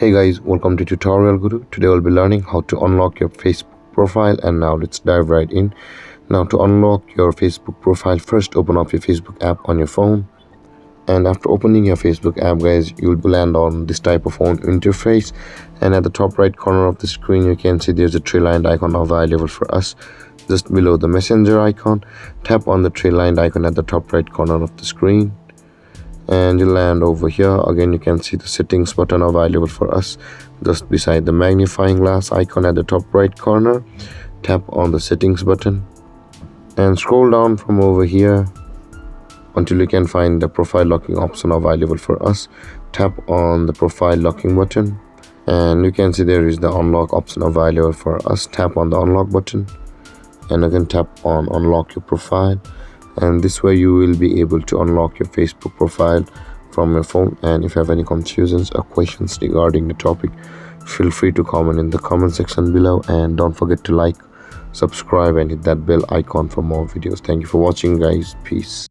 Hey guys, welcome to Tutorial Guru. Today we'll be learning how to unlock your Facebook profile, and now let's dive right in. Now to unlock your Facebook profile, first open up your Facebook app on your phone, and after opening your Facebook app guys, you'll land on this type of phone interface, and at the top right corner of the screen you can see there's a three-lined icon available for us. Just below the messenger icon, tap on the three-lined icon at the top right corner of the screen, and you land over here. Again, you can see the settings button available for us just beside the magnifying glass icon at the top right corner. Tap on the settings button and scroll down from over here until you can find the profile locking option available for us. Tap on the profile locking button and you can see there is the unlock option available for us. Tap on the unlock button and again tap on unlock your profile, and this way you will be able to unlock your Facebook profile from your phone. And if you have any confusions or questions regarding the topic, feel free to comment in the comment section below, and don't forget to like, subscribe and hit that bell icon for more videos. Thank you for watching guys. Peace.